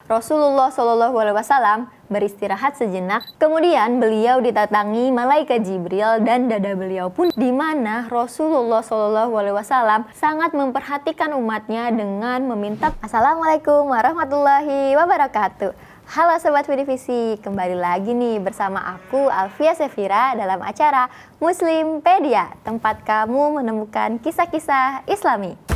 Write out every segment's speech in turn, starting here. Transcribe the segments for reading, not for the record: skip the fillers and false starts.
Rasulullah SAW beristirahat sejenak, kemudian beliau didatangi malaikat Jibril dan dada beliau pun di mana Rasulullah SAW sangat memperhatikan umatnya dengan meminta Assalamualaikum warahmatullahi wabarakatuh. Halo Sobat Widivisi, kembali lagi nih bersama aku Alfia Sefira dalam acara Muslimpedia, tempat kamu menemukan kisah-kisah Islami.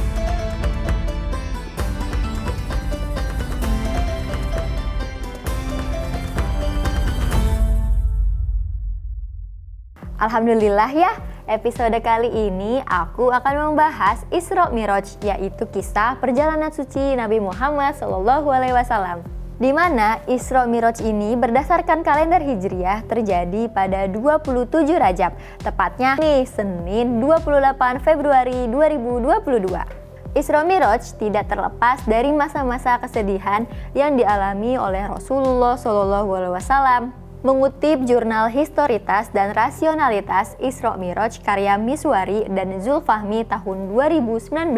Alhamdulillah ya, episode kali ini aku akan membahas Isra Miraj, yaitu kisah perjalanan suci Nabi Muhammad SAW. Di mana Isra Miraj ini berdasarkan kalender Hijriah terjadi pada 27 Rajab, tepatnya nih Senin 28 Februari 2022. Isra Miraj tidak terlepas dari masa-masa kesedihan yang dialami oleh Rasulullah SAW. Mengutip jurnal Historitas dan Rasionalitas Isra Miraj karya Miswari dan Zulfahmi tahun 2019,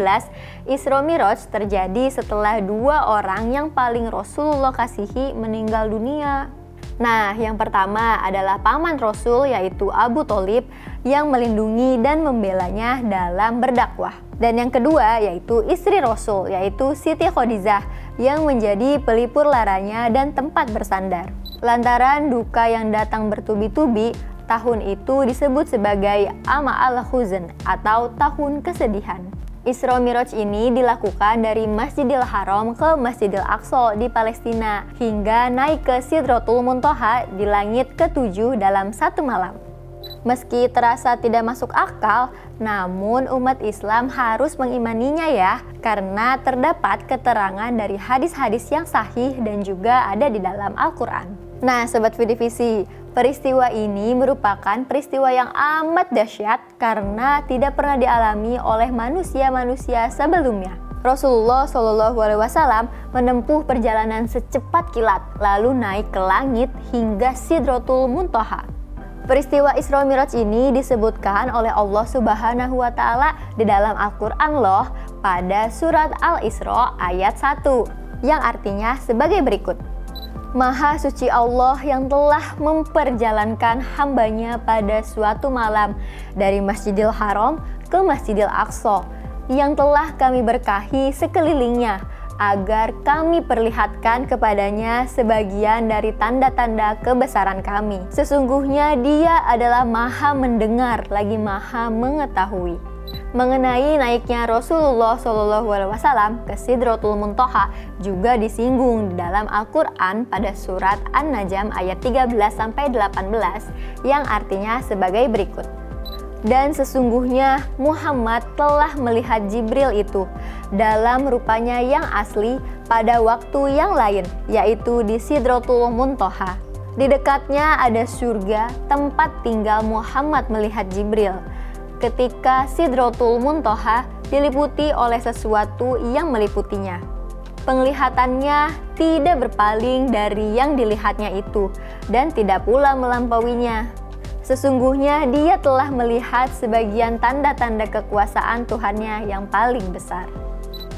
Isra Miraj terjadi setelah dua orang yang paling Rasulullah kasihi meninggal dunia. Nah, yang pertama adalah paman Rasul yaitu Abu Thalib yang melindungi dan membelanya dalam berdakwah. Dan yang kedua yaitu istri Rasul yaitu Siti Khadijah yang menjadi pelipur laranya dan tempat bersandar. Lantaran duka yang datang bertubi-tubi, tahun itu disebut sebagai Ama al-Huzn atau tahun kesedihan. Isra Miraj ini dilakukan dari Masjidil Haram ke Masjidil Aqsa di Palestina hingga naik ke Sidratul Muntaha di langit ke-7 dalam satu malam. Meski terasa tidak masuk akal, namun umat Islam harus mengimaninya ya, karena terdapat keterangan dari hadis-hadis yang sahih dan juga ada di dalam Al-Quran. Nah Sobat Widivisi, peristiwa ini merupakan peristiwa yang amat dahsyat karena tidak pernah dialami oleh manusia-manusia sebelumnya. Rasulullah SAW menempuh perjalanan secepat kilat, lalu naik ke langit hingga Sidratul Muntaha. Peristiwa Isra Miraj ini disebutkan oleh Allah Subhanahu wa Ta'ala di dalam Al-Quran loh pada surat Al-Isra ayat 1 yang artinya sebagai berikut. Maha suci Allah yang telah memperjalankan hambanya pada suatu malam dari Masjidil Haram ke Masjidil Aqsa yang telah kami berkahi sekelilingnya agar kami perlihatkan kepadanya sebagian dari tanda-tanda kebesaran kami. Sesungguhnya Dia adalah Maha mendengar lagi Maha mengetahui. Mengenai naiknya Rasulullah SAW ke Sidratul Muntaha juga disinggung di dalam Al-Quran pada surat An-Najm ayat 13-18 yang artinya sebagai berikut. Dan sesungguhnya Muhammad telah melihat Jibril itu dalam rupanya yang asli pada waktu yang lain, yaitu di Sidratul Muntaha. Di dekatnya ada surga, tempat tinggal Muhammad melihat Jibril. Ketika Sidratul Muntaha diliputi oleh sesuatu yang meliputinya. Penglihatannya tidak berpaling dari yang dilihatnya itu dan tidak pula melampauinya. Sesungguhnya Dia telah melihat sebagian tanda-tanda kekuasaan Tuhannya yang paling besar.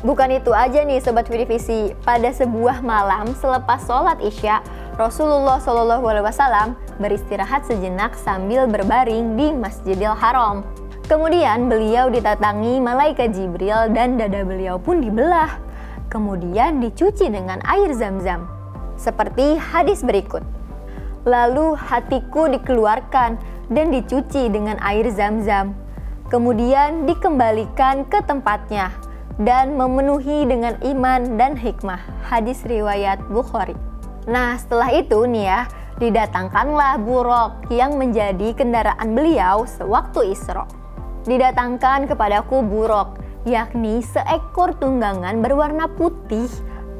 Bukan itu aja nih Sobat Widivisi, pada sebuah malam selepas sholat Isya, Rasulullah SAW beristirahat sejenak sambil berbaring di Masjidil Haram. Kemudian beliau didatangi malaikat Jibril dan dada beliau pun dibelah. Kemudian dicuci dengan air Zam-Zam. Seperti hadis berikut. Lalu hatiku dikeluarkan dan dicuci dengan air Zam-Zam. Kemudian dikembalikan ke tempatnya dan memenuhi dengan iman dan hikmah. Hadis riwayat Bukhari. Nah setelah itu nih ya, didatangkanlah buraq yang menjadi kendaraan beliau sewaktu Isra. Didatangkan kepadaku buraq, yakni seekor tunggangan berwarna putih,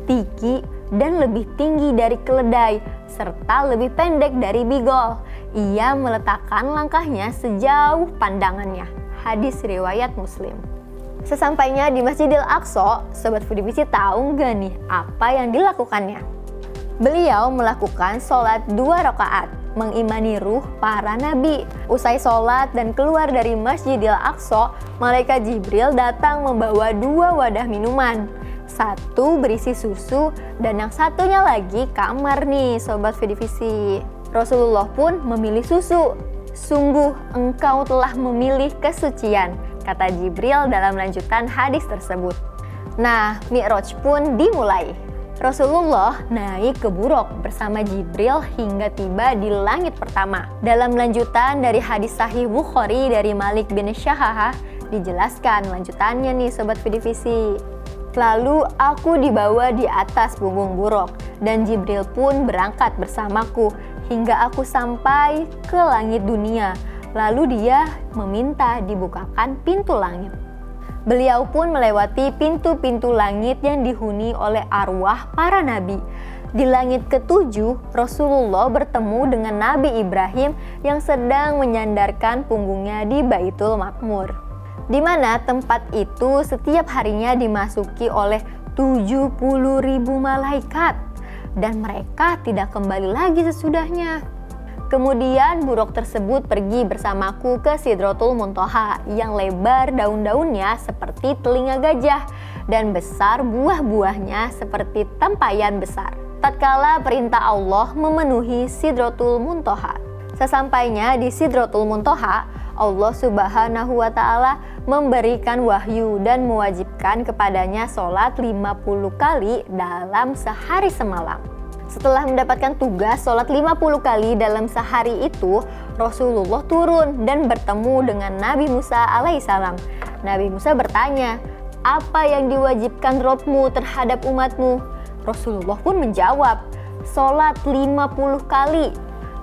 tinggi dan lebih tinggi dari keledai, serta lebih pendek dari bigol. Ia meletakkan langkahnya sejauh pandangannya. Hadis riwayat Muslim. Sesampainya di Masjidil Aqsa, Sobat Widivisi tahu nggak nih apa yang dilakukannya? Beliau melakukan sholat 2 rakaat, mengimani ruh para nabi. Usai sholat dan keluar dari Masjidil Aqsa, malaikat Jibril datang membawa 2 wadah minuman. satu berisi susu, dan yang satunya lagi kamar nih Sobat Vidivisi. Rasulullah pun memilih susu. Sungguh engkau telah memilih kesucian, kata Jibril dalam lanjutan hadis tersebut. Nah, Mi'raj pun dimulai. Rasulullah naik ke buruk bersama Jibril hingga tiba di langit pertama. Dalam lanjutan dari hadis sahih Bukhari dari Malik bin Syahahah, dijelaskan lanjutannya nih Sobat Vidivisi. Lalu aku dibawa di atas punggung buruk dan Jibril pun berangkat bersamaku hingga aku sampai ke langit dunia. Lalu dia meminta dibukakan pintu langit. Beliau pun melewati pintu-pintu langit yang dihuni oleh arwah para nabi. Di langit ketujuh, Rasulullah bertemu dengan Nabi Ibrahim yang sedang menyandarkan punggungnya di Baitul Ma'mur, di mana tempat itu setiap harinya dimasuki oleh 70.000 malaikat dan mereka tidak kembali lagi sesudahnya. Kemudian buruk tersebut pergi bersamaku ke Sidratul Muntaha yang lebar daun-daunnya seperti telinga gajah dan besar buah-buahnya seperti tempayan besar. Tatkala perintah Allah memenuhi Sidratul Muntaha. Sesampainya di Sidratul Muntaha, Allah Subhanahu wa Ta'ala memberikan wahyu dan mewajibkan kepadanya sholat 50 kali dalam sehari semalam. Setelah mendapatkan tugas sholat 50 kali dalam sehari itu, Rasulullah turun dan bertemu dengan Nabi Musa alaihissalam. Nabi Musa bertanya, apa yang diwajibkan Robmu terhadap umatmu? Rasulullah pun menjawab, sholat 50 kali.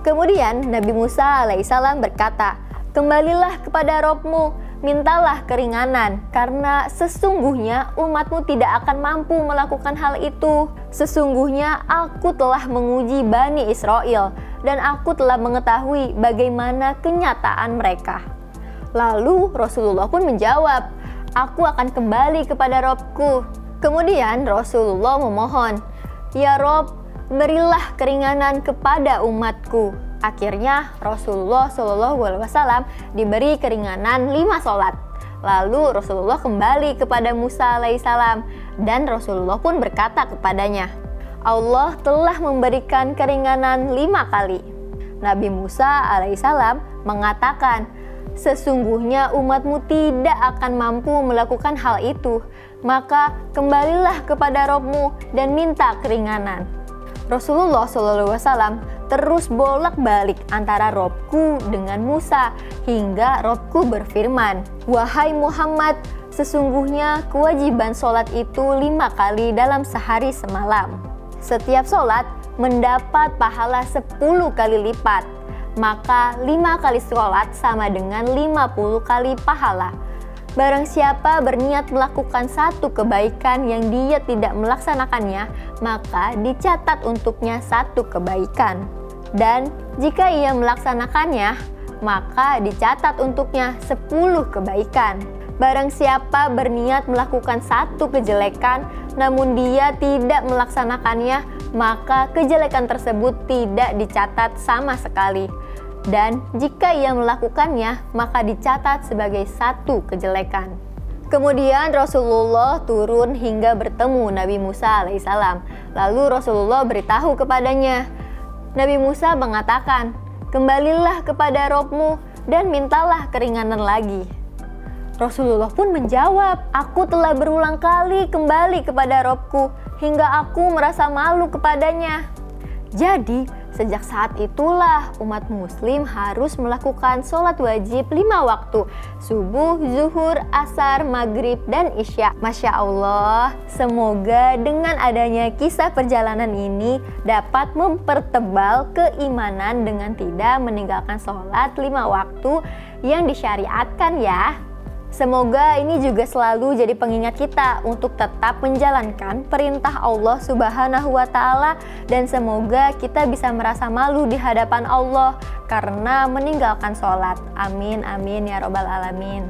Kemudian Nabi Musa alaihissalam berkata, kembalilah kepada Robmu, mintalah keringanan, karena sesungguhnya umatmu tidak akan mampu melakukan hal itu. Sesungguhnya aku telah menguji Bani Israel, dan aku telah mengetahui bagaimana kenyataan mereka. Lalu Rasulullah pun menjawab, aku akan kembali kepada Robku. Kemudian Rasulullah memohon, ya Rob, berilah keringanan kepada umatku. Akhirnya Rasulullah SAW diberi keringanan 5 sholat. Lalu Rasulullah kembali kepada Musa alaihissalam dan Rasulullah pun berkata kepadanya, Allah telah memberikan keringanan 5 kali. Nabi Musa alaihissalam mengatakan, sesungguhnya umatmu tidak akan mampu melakukan hal itu, maka kembalilah kepada Robmu dan minta keringanan. Rasulullah SAW terus bolak-balik antara Robku dengan Musa hingga Robku berfirman, wahai Muhammad, sesungguhnya kewajiban sholat itu 5 kali dalam sehari semalam. Setiap sholat mendapat pahala 10 kali lipat, maka 5 kali sholat sama dengan 50 kali pahala. Barang siapa berniat melakukan satu kebaikan yang dia tidak melaksanakannya, maka dicatat untuknya satu kebaikan. Dan jika ia melaksanakannya, maka dicatat untuknya 10 kebaikan. Barang siapa berniat melakukan satu kejelekan, namun dia tidak melaksanakannya, maka kejelekan tersebut tidak dicatat sama sekali. Dan jika ia melakukannya, maka dicatat sebagai satu kejelekan. Kemudian Rasulullah turun hingga bertemu Nabi Musa alaihissalam. Lalu Rasulullah beritahu kepadanya. Nabi Musa mengatakan, kembalilah kepada Robmu dan mintalah keringanan lagi. Rasulullah pun menjawab, aku telah berulang kali kembali kepada Robku hingga aku merasa malu kepadanya. Jadi, sejak saat itulah umat muslim harus melakukan sholat wajib 5 waktu, subuh, zuhur, asar, maghrib, dan isya. Masya Allah, semoga dengan adanya kisah perjalanan ini dapat mempertebal keimanan dengan tidak meninggalkan sholat 5 waktu yang disyariatkan ya. Semoga ini juga selalu jadi pengingat kita untuk tetap menjalankan perintah Allah Subhanahu wa Ta'ala, dan semoga kita bisa merasa malu di hadapan Allah karena meninggalkan sholat. Amin, amin ya robbal alamin.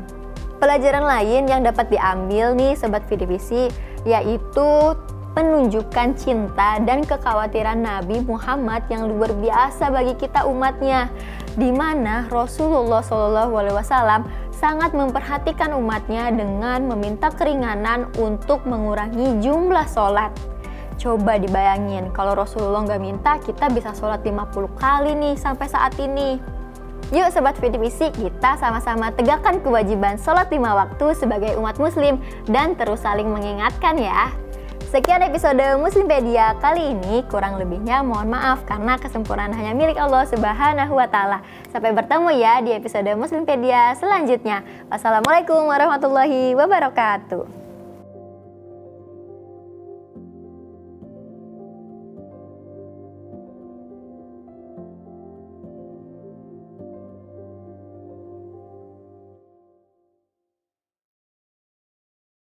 Pelajaran lain yang dapat diambil nih Sobat Vidivisi, yaitu penunjukan cinta dan kekhawatiran Nabi Muhammad yang luar biasa bagi kita umatnya. di mana Rasulullah SAW sangat memperhatikan umatnya dengan meminta keringanan untuk mengurangi jumlah sholat. Coba dibayangin, kalau Rasulullah nggak minta, kita bisa sholat 50 kali nih sampai saat ini. Yuk Sobat Vitivisi, kita sama-sama tegakkan kewajiban sholat 5 waktu sebagai umat muslim dan terus saling mengingatkan ya. Sekian episode Muslimpedia kali ini, kurang lebihnya mohon maaf karena kesempurnaan hanya milik Allah Subhanahu wa Ta'ala. Sampai bertemu ya di episode Muslimpedia selanjutnya. Wassalamualaikum warahmatullahi wabarakatuh.